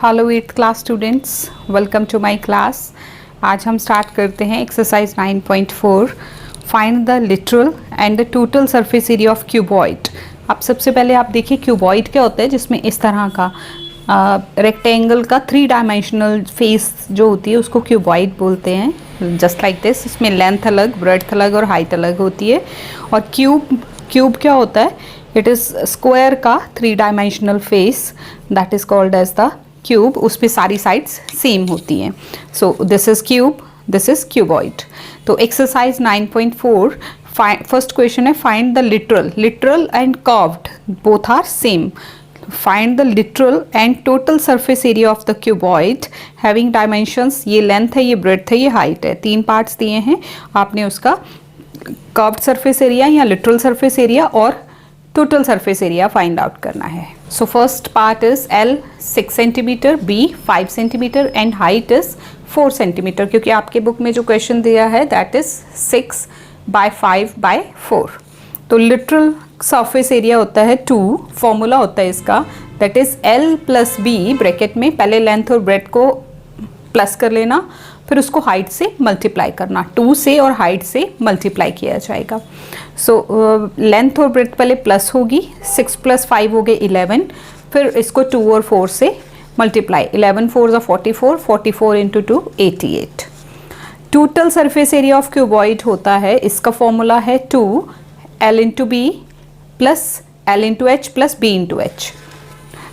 Hello 8th class students, welcome to my class. आज हम start करते हैं exercise 9.4 find the lateral and the total surface area of cuboid. अब सबसे पहले आप देखिए क्यूबॉइड क्या होता है, जिसमें इस तरह का रेक्टेंगल का 3 डायमेंशनल फेस जो होती है उसको क्यूबॉइड बोलते हैं। जस्ट लाइक दिस, इसमें लेंथ अलग, ब्रेड्थ अलग और हाइट अलग होती है। और क्यूब क्या होता है? इट इज़ स्क्वायर का 3 dimensional face that is called as the cube. उस पर सारी साइड्स सेम होती हैं। So this is cube, this is cuboid. तो एक्सरसाइज 9.4 फर्स्ट क्वेश्चन है find the lateral and curved both are same. Find the lateral and total surface area of the cuboid having dimensions. ये length है, ये breadth है, ये height है। 3 parts दिए हैं, आपने उसका कर्व्ड सरफेस एरिया या लिटरल सरफेस एरिया और total surface area find out करना है। So first part is L 6 centimetre, B 5 centimetre and height is 4 centimetre, क्योंकि आपके बुक में जो क्वेश्चन दिया है दैट इज 6 बाय 5 बाय 4। तो लिटरल सरफेस एरिया होता है 2, फॉर्मूला होता है इसका that is L plus B bracket में पहले लेंथ और ब्रेड्थ को प्लस कर लेना, फिर उसको हाइट से मल्टीप्लाई करना। 2 से और हाइट से मल्टीप्लाई किया जाएगा। सो लेंथ और ब्रेड्थ पहले प्लस होगी, 6 + 5 हो गए 11, फिर इसको 2 और 4 से multiply. 11 4 44, 44 into 2 88। Total surface area of cuboid होता है, इसका फॉर्मूला है 2 L into B plus L into H plus B into H.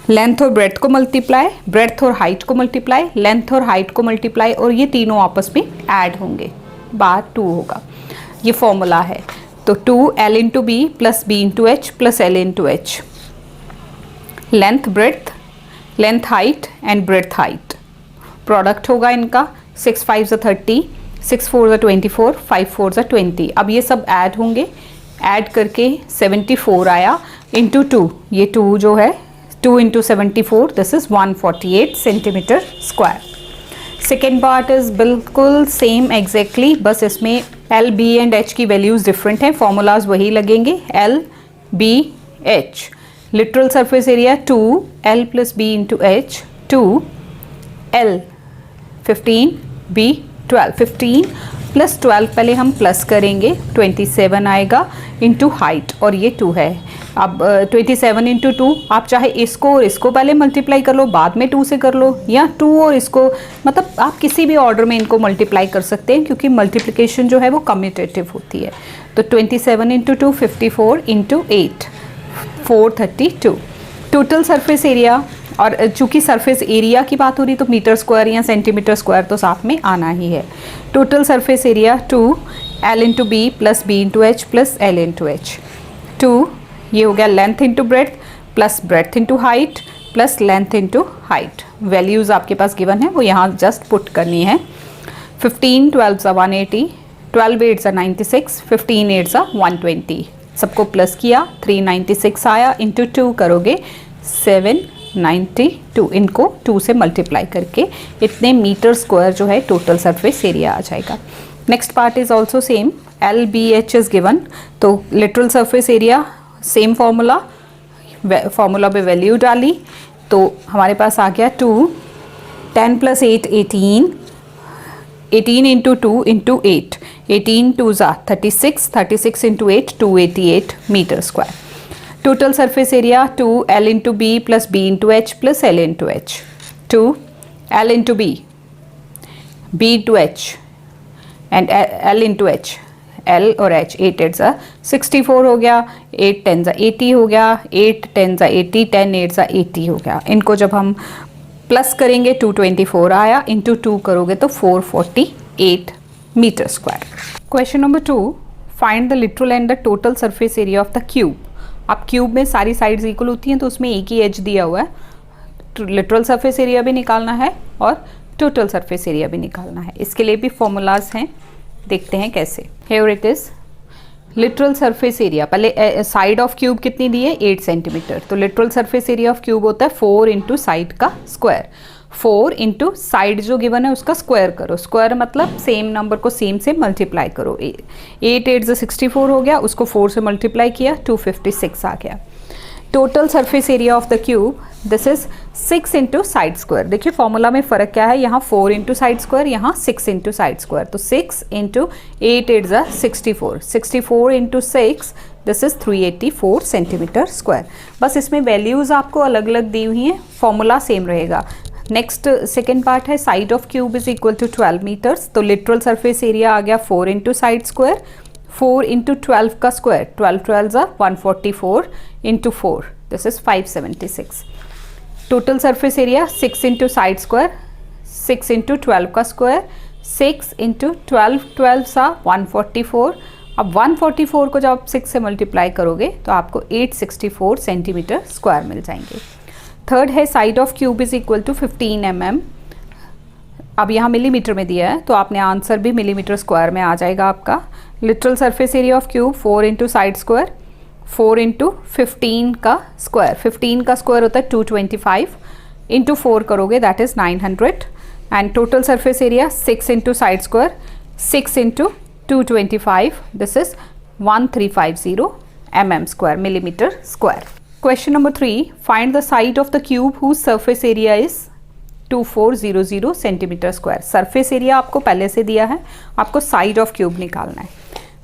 Length और ब्रेड्थ को मल्टीप्लाई, ब्रेड्थ और हाइट को मल्टीप्लाई, लेंथ और हाइट को मल्टीप्लाई, और ये तीनों आपस में ऐड होंगे, बार 2 होगा। ये फॉर्मूला है। तो 2 L into B plus B into H plus L into H. Length breadth, length height and breadth height, product होगा इनका। 6 5 30, 6 4 24, 5 4 20। अब ये सब ऐड होंगे, ऐड करके 74 आया इंटू 2। ये 2 जो है 2 into 74, this is 148 centimetre square. Second part is बिल्कुल सेम एग्जैक्टली, बस इसमें L, B एंड H की वैल्यूज डिफरेंट हैं, फॉर्मूलाज वही लगेंगे। L, B, H। Literal surface area 2 L plus B into H, 2 L 15, B 12। 15 plus 12 पहले हम plus करेंगे, 27 आएगा इंटू हाइट, और ये 2 है। अब 27 इंटू 2, आप चाहे इसको और इसको पहले मल्टीप्लाई कर लो, बाद में 2 से कर लो, या 2 और इसको, मतलब आप किसी भी ऑर्डर में इनको मल्टीप्लाई कर सकते हैं, क्योंकि मल्टीप्लिकेशन जो है वो कम्यूटेटिव होती है। तो 27 into 2 54 into 8 432। Total surface area, और चूंकि सरफेस एरिया की बात हो रही तो मीटर स्क्वायर या सेंटीमीटर स्क्वायर तो साथ में आना ही है। Total surface area 2 L into B plus B into H plus L into H. 2 ये हो गया length into breadth plus breadth into height plus length into height. Values आपके पास गिवन है, वो यहाँ जस्ट पुट करनी है। 15 12 180, 12 8 96, 15 8 120। सबको प्लस किया, 396 आया, इंटू 2 करोगे 792। इनको 2 से मल्टीप्लाई करके इतने मीटर स्क्वायर जो है टोटल सरफेस एरिया आ जाएगा। Next part is also same, L B H is given. तो literal surface area same formula, formula पे वैल्यू डाली तो हमारे पास आ गया 2 10 + 8 18, 18 into 2 into 8, 18 2 36, 36 into 8 288 metre square. Total surface area 2 L into B plus B into H plus L into H. 2 L into B, B into H and L into H, L और H। 8 8 64 हो गया, 8 10 80 हो गया, 8 10 80, 10 8 80 हो गया। इनको जब हम प्लस करेंगे 224 आया, इंटू 2 करोगे तो 448 metre square. Question number 2, find the lateral and the total surface area of the cube. अब क्यूब में सारी साइड्स इक्वल होती हैं, तो उसमें एक ही एज दिया हुआ है। लिटरल सरफेस एरिया भी निकालना है और टोटल सरफेस एरिया भी निकालना है। इसके लिए भी फॉर्मूलाज हैं, देखते हैं कैसे। Here it is lateral surface area. पहले साइड ऑफ क्यूब कितनी दी है? 8 सेंटीमीटर। तो literal surface area of cube होता है 4 इंटू साइड का स्क्वायर। 4 इंटू साइड जो गिवन है उसका स्क्वायर करो। स्क्वायर मतलब सेम नंबर को सेम से मल्टीप्लाई करो। 8 8 64 हो गया, उसको 4 से मल्टीप्लाई किया 256 आ गया। Total surface area of the cube, this is 6 into side square. देखिए फॉर्मूला में फ़र्क क्या है, यहाँ 4 इंटू साइड स्क्वायर, यहाँ 6 इंटू साइड स्क्वायर। तो 6 इंटू 8 8 ज़ा 64, 64 into 6 this is 384 centimetre square. बस इसमें वैल्यूज़ आपको अलग अलग दी हुई हैं, फॉर्मूला सेम रहेगा। नेक्स्ट सेकेंड पार्ट है side of cube is equal to 12 metres. तो लिटरल सरफेस एरिया आ गया 4 इंटू साइड स्क्वायर, 4 इंटू 12 का स्क्वायर, 12 12 ज़ा 144 into 4 this is 576। Total surface area 6 into side square, 6 into 12 का स्क्वायर, 6 इंटू 12 12 सा 144। अब 144 को जब आप 6 से मल्टीप्लाई करोगे तो आपको 864 सेंटीमीटर स्क्वायर मिल जाएंगे। थर्ड है side of cube is equal to 15 mm। अब यहाँ मिलीमीटर में दिया है तो आपने आंसर भी मिलीमीटर स्क्वायर में आ जाएगा आपका। Literal surface area of cube 4 into side square, 4 into 15 का स्क्वायर, 15 का स्क्वायर होता है 225, इंटू 4 करोगे that is 900। And total surface area 6 into side square, 6 into 225 this is 1350 mm square, millimetre square. Question number 3, find the side of the cube whose surface area is 2400 centimetre square. Surface area आपको पहले से दिया है, आपको side of cube निकालना है।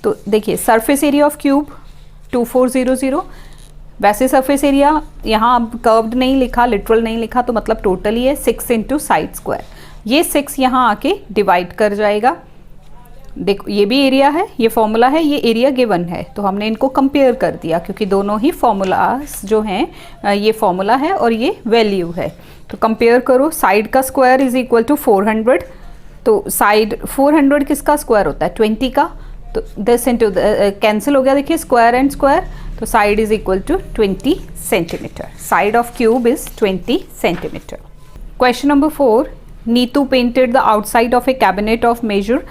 तो देखिए सरफेस एरिया ऑफ क्यूब 2400, वैसे सरफेस एरिया यहाँ अब कर्व्ड नहीं लिखा, लिटरल नहीं लिखा, तो मतलब टोटल ही है 6 इंटू साइड स्क्वायर। ये 6 यहाँ आके डिवाइड कर जाएगा। देखो ये भी एरिया है, ये फॉर्मूला है, ये एरिया गिवन है, तो हमने इनको कंपेयर कर दिया क्योंकि दोनों ही फॉर्मूलाज जो हैं ये फॉर्मूला है और ये वैल्यू है। तो कंपेयर करो, साइड का स्क्वायर इज इक्वल टू 400। तो साइड 400 किसका स्क्वायर होता है 20 का, तो दिस इंटू कैंसिल हो गया, देखिए स्क्वायर एंड स्क्वायर, तो side is equal to 20 centimetre. Side of cube is 20 centimetre. Question number 4, Neetu painted the outside of a cabinet of measure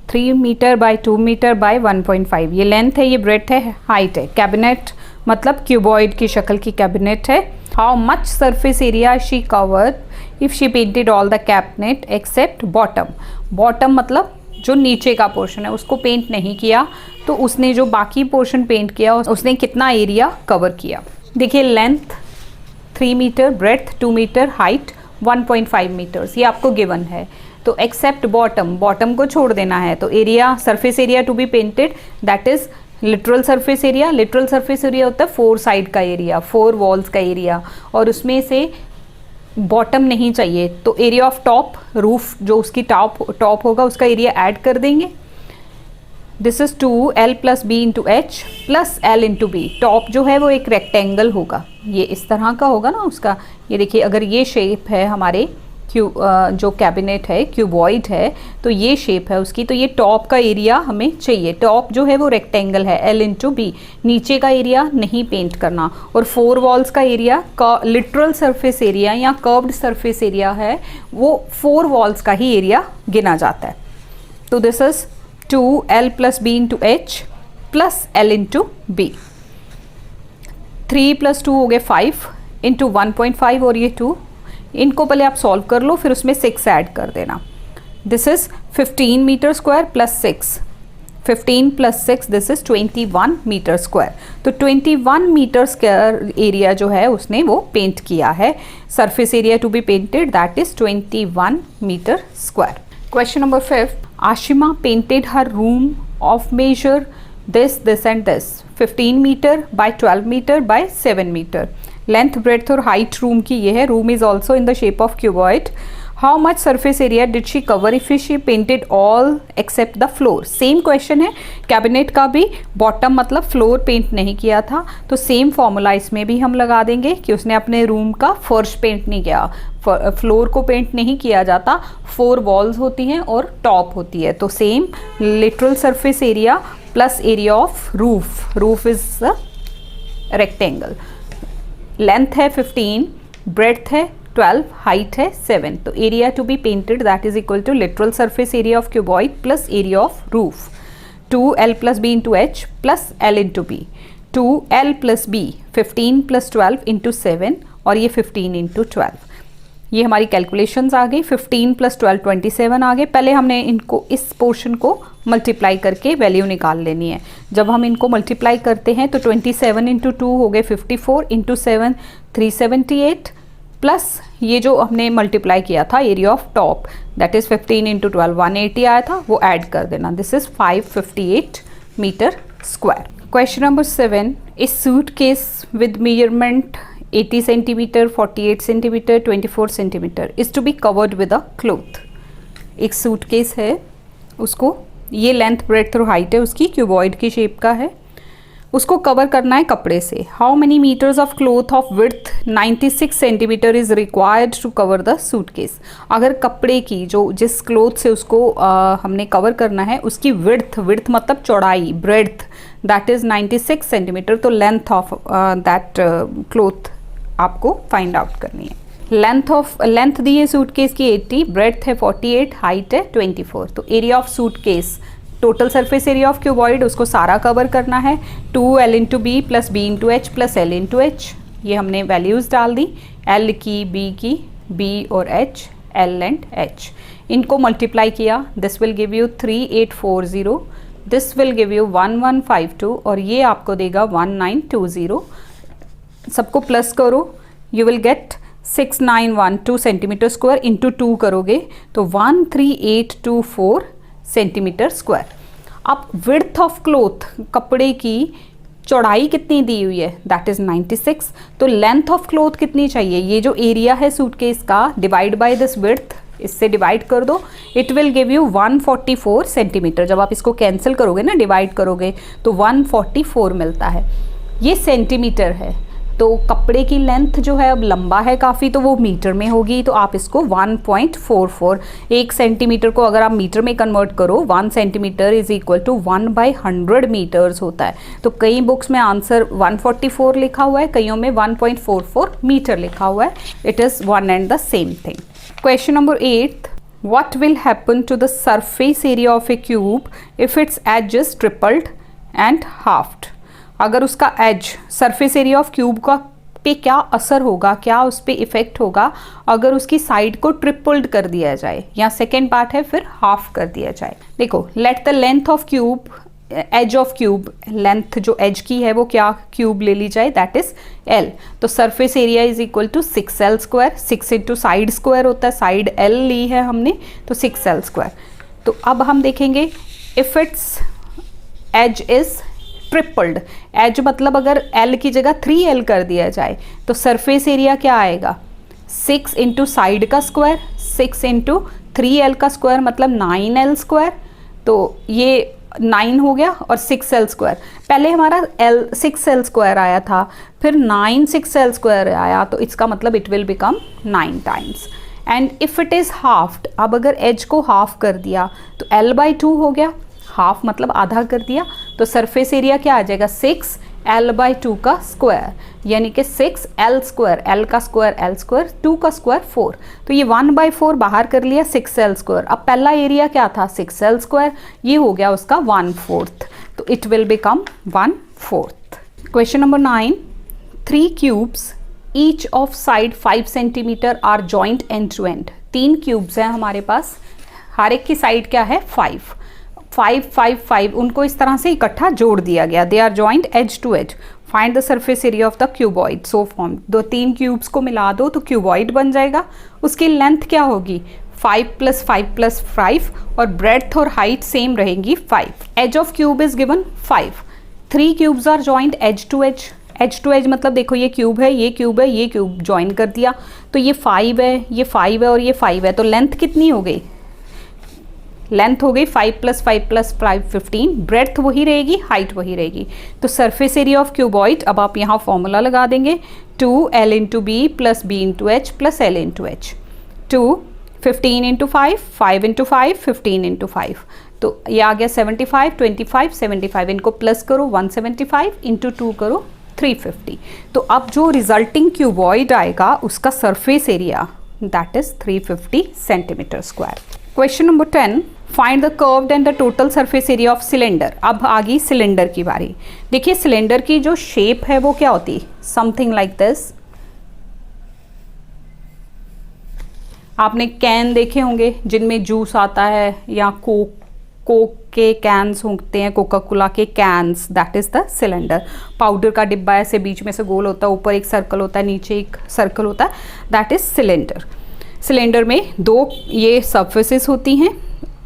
3 metre by 2 metre by 1.5। ये length है, ये breadth है, height है। Cabinet मतलब cuboid की शक्ल की कैबिनेट है। How much surface area she covered if she painted all the cabinet except bottom. Bottom मतलब जो नीचे का पोर्शन है उसको पेंट नहीं किया, तो उसने जो बाकी पोर्शन पेंट किया उसने कितना एरिया कवर किया। देखिए length 3 metre, breadth 2 metre, height 1.5 metres, ये आपको गिवन है। तो एक्सेप्ट बॉटम, बॉटम को छोड़ देना है, तो area surface area to be painted that is lateral surface area. Lateral surface area होता है 4 साइड का एरिया, 4 वॉल्स का एरिया, और उसमें से बॉटम नहीं चाहिए तो एरिया ऑफ टॉप, रूफ जो उसकी टॉप होगा उसका एरिया ऐड कर देंगे। This is 2l plus B into H plus L into B. Top जो है वो एक रेक्टेंगल होगा, ये इस तरह का होगा ना उसका। ये देखिए अगर ये शेप है हमारे जो कैबिनेट है क्यूबॉइड है, तो ये शेप है उसकी, तो ये टॉप का एरिया हमें चाहिए। टॉप जो है वो रेक्टेंगल है, l इंटू बी। नीचे का एरिया नहीं पेंट करना, और 4 वॉल्स का एरिया का लिटरल सरफेस एरिया या कर्व्ड सरफेस एरिया है वो 4 वॉल्स का ही एरिया गिना जाता है। तो this is 2l plus B into H plus L into B. 3 plus 2 हो गए 5 इंटू 1.5 और ये 2, इनको पहले आप सॉल्व कर लो, फिर उसमें 6 ऐड कर देना। This is 15 metre square plus 6, 15 plus 6 this is 21 metre square. तो 21 मीटर स्क्वायर एरिया जो है उसने वो पेंट किया है। Surface area to be painted that is 21 metre square. Question number 5, Ashima painted her room of measure this and this 15 metre by 12 metre by 7 metre. Length, breadth और height room की ये है। Room is also in the shape of cuboid. How much surface area did she cover if she painted all except the floor. Same question है, cabinet का भी bottom मतलब floor paint नहीं किया था, तो सेम फॉर्मूला इसमें भी हम लगा देंगे कि उसने अपने रूम का फर्श पेंट नहीं किया। फ्लोर को पेंट नहीं किया जाता, 4 वॉल्स होती हैं और टॉप होती है, तो same lateral surface area plus area of roof. Roof is rectangle. Length है 15, ब्रेड्थ है 12, हाइट है 7, तो area to be painted that is equal to lateral surface area of cuboid plus area of roof. 2l plus B into H plus L into B. 2l plus B 15 plus 12 into 7 और ये 15 into 12। ये हमारी calculations आ गई। 15 + 12 27 आ गए। पहले हमने इनको इस पोर्शन को मल्टीप्लाई करके वैल्यू निकाल लेनी है। जब हम इनको मल्टीप्लाई करते हैं तो 27 × 2 हो गए 54, × 7 378, प्लस ये जो हमने मल्टीप्लाई किया था area of top that is 15 × 12 180 आया था, वो ऐड कर देना। This is 558 metre square. Question number 7, a suitcase with measurement 80 centimetre, 48 centimetre, 24 centimetre is to be covered with a cloth. एक सूटकेस है, उसको ये लेंथ ब्रेड्थ और हाइट है उसकी, क्यूबॉइड की शेप का है, उसको कवर करना है कपड़े से। How many metres of cloth of width 96 centimetre is required to cover the suitcase. अगर कपड़े की जो जिस क्लॉथ से उसको हमने कवर करना है उसकी विड्थ मतलब चौड़ाई, ब्रेड्थ दैट इज़ 96 सेंटीमीटर, तो लेंथ ऑफ दैट क्लॉथ आपको फाइंड आउट करनी है। लेंथ दी है सूटकेस की 80, ब्रेड्थ है 48, हाइट है 24। तो area of suitcase, total surface area of cuboid, उसको सारा कवर करना है। 2L × B + B × H + L × H। ये हमने वैल्यूज़ डाल दी, L की, B की, B और H, L एंड H। इनको मल्टीप्लाई किया, this will give you 3840, this will give you 1152 और ये आपको देगा 1920। सबको प्लस करो, you will get 6912 centimetre square into 2 करोगे तो 13824 सेंटीमीटर स्क्वायर। अब विड्थ ऑफ क्लॉथ, कपड़े की चौड़ाई कितनी दी हुई है दैट इज़ 96, तो लेंथ ऑफ क्लॉथ कितनी चाहिए, ये जो एरिया है सूटकेस का डिवाइड बाय दिस विड्थ, इससे डिवाइड कर दो, it will give you 144 centimetre. जब आप इसको कैंसिल करोगे ना, डिवाइड करोगे तो 144 मिलता है। ये सेंटीमीटर है, तो कपड़े की लेंथ जो है अब लंबा है काफ़ी, तो वो मीटर में होगी, तो आप इसको 1.44, 1 सेंटीमीटर को अगर आप मीटर में कन्वर्ट करो, 1 centimetre is equal to 1/100 metres होता है। तो कई बुक्स में आंसर 144 लिखा हुआ है, कईयों में 1.44 मीटर लिखा हुआ है। It is one and the same thing. Question number 8, what will happen to the surface area of a cube if its edge is tripled and halved? अगर उसका edge, surface area of cube का पे क्या असर होगा, क्या उस पर इफेक्ट होगा अगर उसकी साइड को ट्रिपल्ड कर दिया जाए, या सेकेंड पार्ट है फिर हाफ कर दिया जाए। देखो, let the length of cube, edge of cube, length जो एज की है वो क्या क्यूब ले ली जाए दैट इज L। तो surface area is equal to 6L square, 6 into side square होता है, साइड L ली है हमने तो 6L स्क्वायर। तो अब हम देखेंगे if its edge is tripled, edge मतलब अगर L की जगह 3L कर दिया जाए तो सरफेस एरिया क्या आएगा, 6 इंटू साइड का स्क्वायर, 6 इंटू 3L का स्क्वायर मतलब 9L स्क्वायर। तो ये 9 हो गया और 6L स्क्वायर, पहले हमारा 6L स्क्वायर आया था, फिर 9 6L स्क्वायर आया, तो इसका मतलब it will become 9 times. And if it is halved, अब अगर एज को हाफ कर दिया तो L/2 हो गया, हाफ मतलब आधा कर दिया, तो सरफेस एरिया क्या आ जाएगा 6L/2 का स्क्वायर, यानी कि 6L स्क्वायर, L का स्क्वायर L स्क्वायर, 2 का स्क्वायर 4, तो ये 1/4 बाहर कर लिया 6L स्क्वायर। अब पहला एरिया क्या था 6L स्क्वायर, ये हो गया उसका 1/4, तो it will become 1/4। Question number 9, 3 cubes each of side 5 centimetre are joined end to end. 3 cubes हैं हमारे पास, हर एक की साइड क्या है 5 5 5 5, उनको इस तरह से इकट्ठा जोड़ दिया गया, they are joined edge to edge. Find the surface area of the cuboid so formed. 3 cubes को मिला दो तो क्यूबॉइड बन जाएगा। उसकी लेंथ क्या होगी 5 + 5 + 5 और ब्रेड्थ और हाइट सेम रहेंगी 5। Edge of cube is given 5। 3 cubes are joined edge to edge. Edge to edge मतलब देखो ये क्यूब है, ये क्यूब है, ये क्यूब ज्वाइन कर दिया, तो ये 5 है, ये 5 है और ये 5 है, तो लेंथ कितनी हो गई, लेंथ हो गई 5 + 5 + 5 15, ब्रेड्थ वही रहेगी, हाइट वही रहेगी। तो सरफेस एरिया ऑफ क्यूबॉइड, अब आप यहाँ फॉर्मूला लगा देंगे 2L × B + B × H + L × H। 2 15 × 5, 5 × 5 15 × 5, तो ये आ गया 75 25 75, इनको प्लस करो 175 × 2 करो 350। तो अब जो रिजल्टिंग क्यूबॉइड आएगा उसका surface area that is 350 centimetre square. Question number 10, find the curved and the total surface area of cylinder. अब आ गई सिलेंडर की बारी। देखिए सिलेंडर की जो शेप है वो क्या होती, समथिंग लाइक दिस। आपने कैन देखे होंगे जिनमें जूस आता है, या कोक के कैन्स होते हैं, कोका कोला के cans, that is the cylinder. Powder का डिब्बा ऐसे बीच में से गोल होता है, ऊपर एक सर्कल होता है, नीचे एक सर्कल होता है, दैट इज़ सिलेंडर। सिलेंडर में दो ये सरफेसेस होती हैं,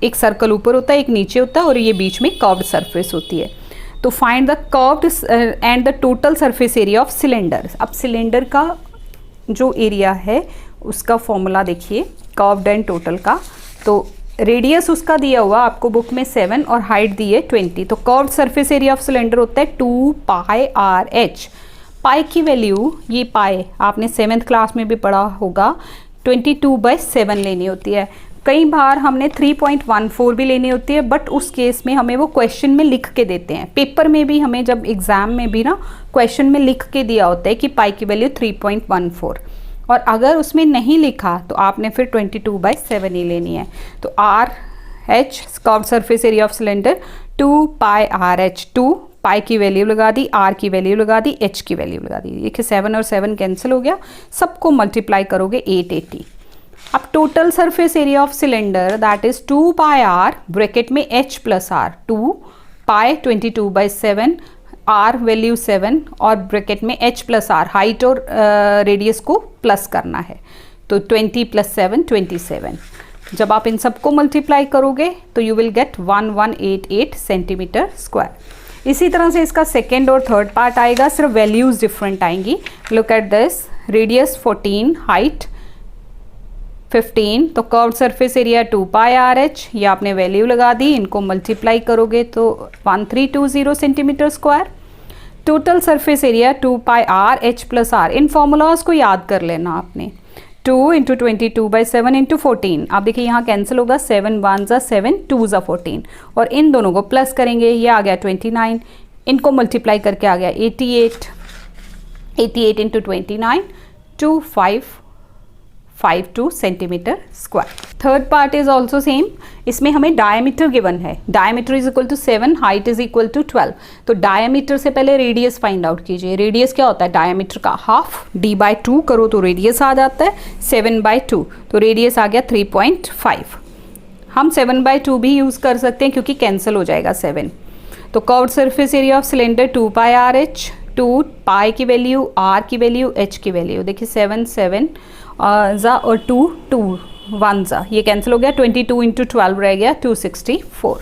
एक सर्कल ऊपर होता है, एक नीचे होता है, और ये बीच में कर्व्ड सरफेस होती है। तो find the curved and the total surface area of cylinder. अब सिलेंडर का जो एरिया है उसका फॉर्मूला देखिए, कर्व्ड एंड टोटल का। तो रेडियस उसका दिया हुआ आपको बुक में 7 और हाइट दी है 20। तो curved surface area of cylinder होता है 2 पाई आर एच। पाई की वैल्यू, ये पाई आपने 7th क्लास में भी पढ़ा होगा, 22/7 लेनी होती है। कई बार हमने 3.14 भी लेनी होती है, बट उस केस में हमें वो क्वेश्चन में लिख के देते हैं। पेपर में भी हमें जब एग्जाम में भी ना क्वेश्चन में लिख के दिया होता है कि पाई की वैल्यू 3.14, और अगर उसमें नहीं लिखा तो आपने फिर 22/7 ही लेनी है। तो R H curved surface area of cylinder 2 pi R H. 2 pi की वैल्यू लगा दी, आर की वैल्यू लगा दी, एच की वैल्यू लगा दी। देखिए 7 और 7 कैंसिल हो गया, सबको मल्टीप्लाई करोगे 880। अब total surface area of cylinder that is 2 pi R bracket में H plus R, 2 pi 22/7, R value 7 और ब्रैकेट में एच प्लस आर, हाइट और रेडियस को प्लस करना है। तो 20 + 7 27। जब आप इन सबको मल्टीप्लाई करोगे तो you will get 1188 centimetre square. इसी तरह से इसका सेकेंड और थर्ड पार्ट आएगा, सिर्फ वैल्यूज डिफरेंट आएंगी। Look at this, radius 14, height 15, तो curved surface area 2 pi R H, ये आपने वैल्यू लगा दी, इनको मल्टीप्लाई करोगे तो 1320 centimetre square. Total surface area 2 pi R H plus R. इन फॉर्मूलाज को याद कर लेना आपने, 2 × 22/7 × 14। आप देखिए यहाँ कैंसिल होगा, 7 1 ज़ा 7, 2 ज़ा 14, और इन दोनों को प्लस करेंगे, ये आ गया 29, इनको मल्टीप्लाई करके आ गया 88 × 29 2552 centimetre square. Third part is also same, इसमें हमें डायमीटर गिवन है, diameter is equal to 7, height is equal to 12। तो डायमीटर से पहले रेडियस फाइंड आउट कीजिए। रेडियस क्या होता है, डायमीटर का हाफ, d/2 करो तो रेडियस आ जाता है 7/2, तो रेडियस आ गया 3.5। हम 7/2 भी यूज़ कर सकते हैं क्योंकि कैंसिल हो जाएगा 7। तो curved surface area of cylinder 2 pi R H, 2 pi की वैल्यू, आर की वैल्यू, एच की वैल्यू, देखिए 7 7 ज़ा और 2 2 1 ज़ा, ये कैंसिल हो गया, 22 × 12 रह गया 264।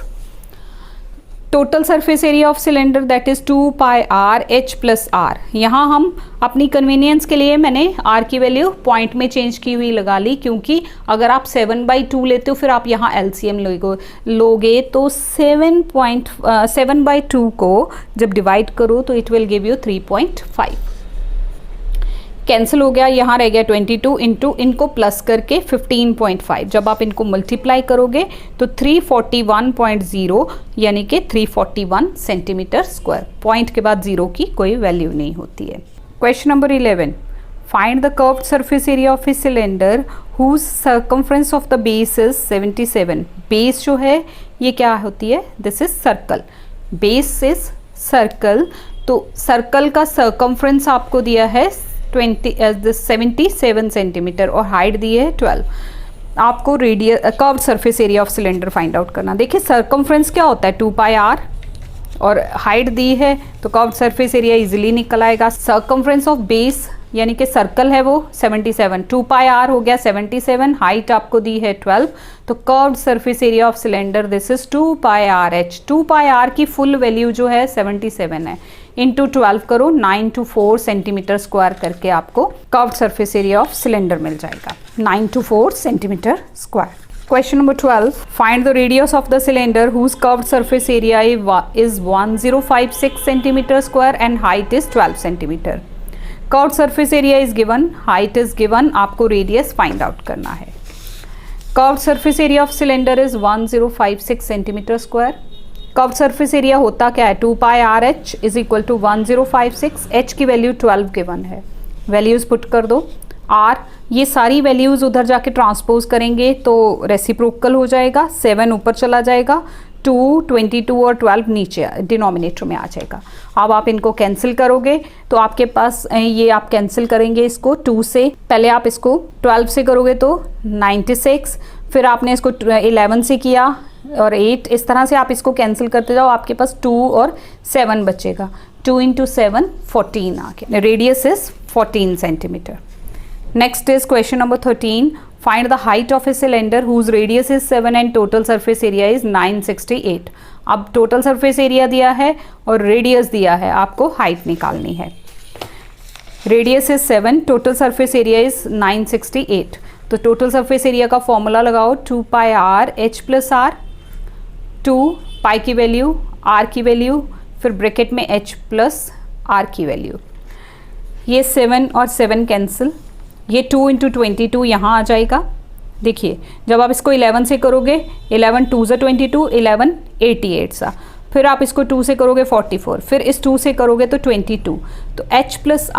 Total surface area of cylinder that is 2 pi R H plus R. यहाँ हम अपनी कन्वीनियंस के लिए मैंने आर की वैल्यू पॉइंट में चेंज की हुई लगा ली, क्योंकि अगर आप 7/2 लेते हो फिर आप यहाँ LCM लोगे तो 7/2 को जब डिवाइड करो तो it will give you 3.5। Cancel हो गया, यहाँ रह गया 22 इंटू इनको प्लस करके 15.5। जब आप इनको मल्टीप्लाई करोगे तो 341.0 यानी कि 341 सेंटीमीटर स्क्वायर। पॉइंट के बाद जीरो की कोई वैल्यू नहीं होती है। Question number 11, find the curved surface area of a cylinder whose circumference of the base is 77। Base जो है ये क्या होती है, this is circle, base is circle. तो सर्कल का सर्कमफ्रेंस आपको दिया है 77 सेंटीमीटर और हाइट दी है 12। आपको radius curved surface area of cylinder find out करना। देखिए सर्कमफ्रेंस क्या होता है 2 पाई आर और हाइट दी है, तो कर्व्ड सरफेस एरिया इजीली निकल आएगा। सर्कमफ्रेंस ऑफ बेस यानी कि सर्कल है वो 77, 2 पाई आर हो गया 77, हाइट आपको दी है 12, तो curved surface area of cylinder this is 2 pi R H. 2 pi R की फुल वैल्यू जो है 77 है, इंटू 12 करो 924 सेंटीमीटर स्क्वायर करके आपको curved surface area of cylinder मिल जाएगा, 924 centimetre square. Question number 12, find the radius of the cylinder whose curved surface area is 1056 centimeter square and height is 12 centimeter. Curved surface area is given, height is given, आपको radius find out करना है। Curved surface area of cylinder is 1056 centimeter square. Curved surface area होता क्या है, 2 pi RH is equal to 1056, H की value 12 given है, values put कर दो। R ये सारी वैल्यूज़ उधर जाके ट्रांसपोज करेंगे तो रेसिप्रोकल हो जाएगा, 7 ऊपर चला जाएगा, 2, 22 और 12 नीचे डिनोमिनेटर में आ जाएगा। अब आप इनको कैंसिल करोगे तो आपके पास ये आप कैंसिल करेंगे इसको 2 से, पहले आप इसको 12 से करोगे तो 96, फिर आपने इसको 11 से किया और 8, इस तरह से आप इसको कैंसिल करते जाओ, आपके पास 2 और 7 बचेगा। 2 × 7 14 आ गया। Radius is 14 centimetre. Next is question number 13, find the height of a cylinder whose radius is 7 and total surface area is 968। अब टोटल सरफेस एरिया दिया है और रेडियस दिया है, आपको हाइट निकालनी है। Radius is 7, total surface area is 968। तो टोटल सरफेस एरिया का फॉर्मूला लगाओ 2 pi r h plus r, 2 pi की वैल्यू, r की वैल्यू, फिर ब्रैकेट में h प्लस r की वैल्यू। ये 7 और 7 कैंसिल, ये 2 × 22 यहाँ आ जाएगा। देखिए जब आप इसको 11 से करोगे, 11 2 × 22, 11 88 सा, फिर आप इसको 2 से करोगे 44, फिर इस 2 से करोगे तो 22, तो h प्लस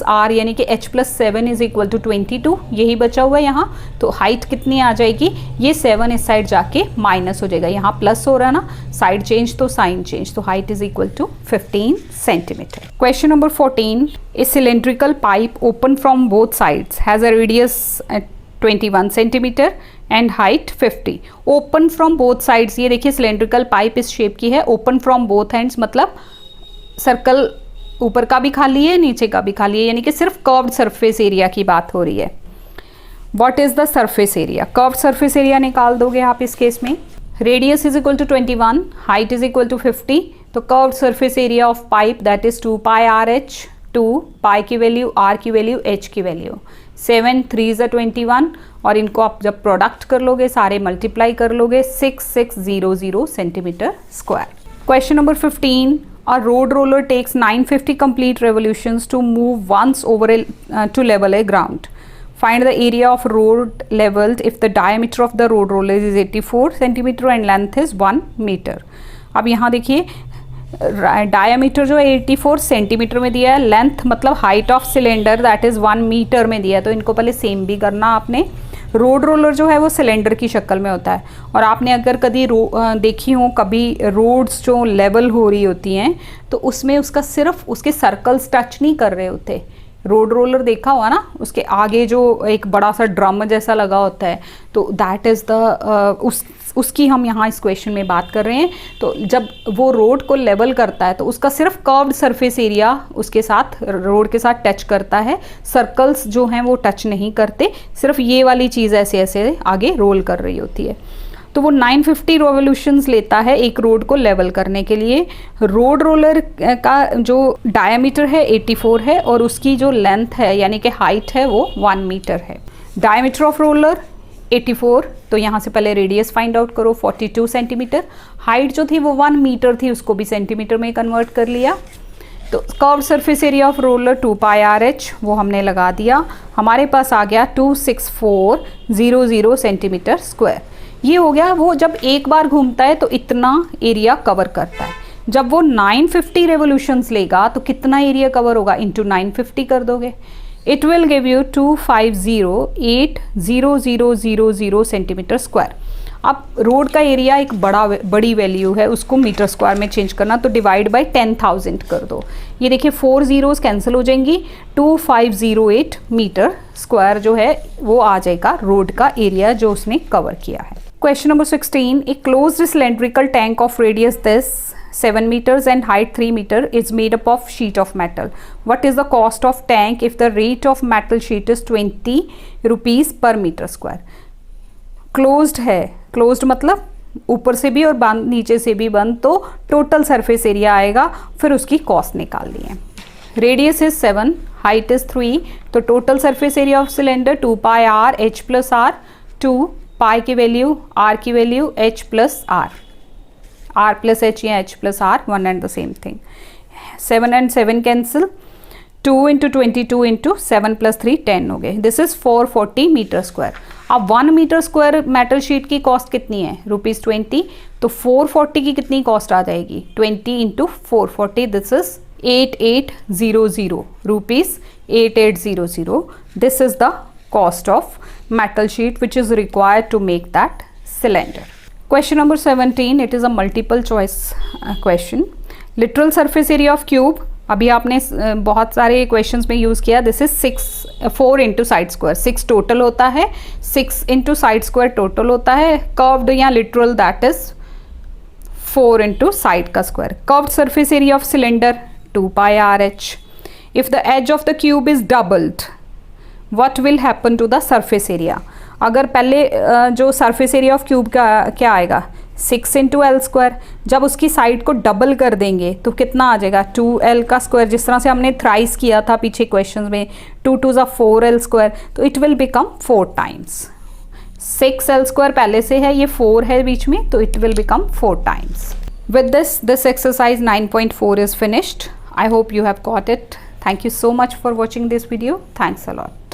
r यानी कि h plus 7 is equal to 22, यही बचा हुआ है यहाँ। तो हाइट कितनी आ जाएगी, ये 7 इस साइड जाके माइनस हो जाएगा, यहाँ प्लस हो रहा है ना, साइड चेंज तो साइन चेंज, तो height is equal to 15 centimetre. Question number 14, a cylindrical pipe open from both sides has a radius 21 centimetre and height 50। Open from both sides, ये देखिए सिलेंड्रिकल पाइप इस shape की है, open from both ends मतलब circle ऊपर का भी खाली है नीचे का भी खाली है, यानी कि सिर्फ कर्व्ड सरफेस एरिया की बात हो रही है। What is the surface area, curved surface area निकाल दोगे आप इस केस में। Radius is equal to 21, height is equal to 50, तो curved surface area of pipe that is 2 pi r h, 2 pi की वैल्यू, r की वैल्यू, h की value, 7 3 × 21 और इनको आप जब प्रोडक्ट कर लोगे, सारे मल्टीप्लाई कर लोगे, 6600 centimetre square. Question number 15, a road roller takes 950 complete revolutions to move once over to level a ground. Find the area of road levelled if the diameter of the road roller is 84 centimetre and length is 1 metre. अब यहाँ देखिए diameter जो है 84 centimetre में दिया है, length मतलब height of cylinder that is 1 metre में दिया है, तो इनको पहले सेम भी करना आपने। रोड रोलर जो है वो सिलेंडर की शक्ल में होता है, और आपने अगर कभी देखी हो कभी रोड्स जो लेवल हो रही होती हैं तो उसमें उसका सिर्फ उसके सर्कल्स टच नहीं कर रहे होते। रोड रोलर देखा हुआ ना, उसके आगे जो एक बड़ा सा ड्रम जैसा लगा होता है, तो दैट इज़ द उसकी हम यहाँ इस क्वेश्चन में बात कर रहे हैं। तो जब वो रोड को लेवल करता है तो उसका सिर्फ कर्व्ड सरफेस एरिया उसके साथ रोड के साथ टच करता है, सर्कल्स जो हैं वो टच नहीं करते, सिर्फ ये वाली चीज़ ऐसे ऐसे आगे रोल कर रही होती है। तो वो 950 रेवोल्यूशंस लेता है एक रोड को लेवल करने के लिए। रोड रोलर का जो डायमीटर है 84 है और उसकी जो लेंथ है यानी कि हाइट है वो 1 मीटर है। डायमीटर ऑफ रोलर 84, तो यहाँ से पहले रेडियस फाइंड आउट करो 42 सेंटीमीटर, हाइट जो थी वो 1 मीटर थी, उसको भी सेंटीमीटर में कन्वर्ट कर लिया। तो curve surface area of roller 2 pi r h वो हमने लगा दिया, हमारे पास आ गया 26400 सेंटीमीटर स्क्वायर। ये हो गया, वो जब एक बार घूमता है तो इतना एरिया कवर करता है। जब वो 950 रेवोल्यूशंस लेगा तो कितना एरिया कवर होगा, इंटू 950 कर दोगे, it will give you 2508000 centimetre square. अब रोड का एरिया एक बड़ी वैल्यू है, उसको मीटर स्क्वायर में चेंज करना, तो डिवाइड बाय 10,000 कर दो। ये देखिए 4 zeros कैंसिल हो जाएंगी, 2508 मीटर स्क्वायर जो है वो आ जाएगा रोड का एरिया जो उसने कवर किया है। Question number 16, a closed cylindrical tank of radius this 7 meters and height 3 meter is made up of sheet of metal. What is the cost of tank if the rate of metal sheet is 20 rupees per meter square? Closed है, closed मतलब ऊपर से भी और बंद नीचे से भी बंद, तो टोटल सरफेस एरिया आएगा, फिर उसकी कॉस्ट निकालनी है। रेडियस इज 7, हाइट इज 3, तो total surface area of cylinder 2 pi r h plus r, 2 pi की वैल्यू, r की value, h plus r, r plus h या h plus r, one and the same thing. 7 and 7 cancel, 2 × 22 × 7 + 3 10 हो गए। This is 440 metre square. अब 1 metre square metal sheet की cost कितनी है, ₹20, तो 440 की कितनी कॉस्ट आ जाएगी, 20 × 440, this is 8800 rupees, 8800। This is the cost of metal sheet which is required to make that cylinder. Question number 17, it is a multiple choice question. Literal surface area of cube, अभी आपने बहुत सारे questions में use किया. This is 4 into side square. 6 total होता है, 6 into side square total होता है. कर्व्ड या literal that is 4 into side का square. Curved surface area of cylinder 2 pi R H. If the edge of the cube is doubled, what will happen to the surface area. अगर पहले जो surface area of cube का क्या आएगा, 6 into L square. जब उसकी side को double कर देंगे तो कितना आ जाएगा, 2l का स्क्वायर. जिस तरह से हमने थ्राइस किया था पीछे क्वेश्चन में, 2 2 ज़ा 4l स्क्वायर. तो it will become 4 times. 6l square पहले से है, ये 4 है बीच में, तो it will become 4 times. With this exercise 9.4 is finished. I hope you have got it. Thank you so much for watching this video. Thanks a lot.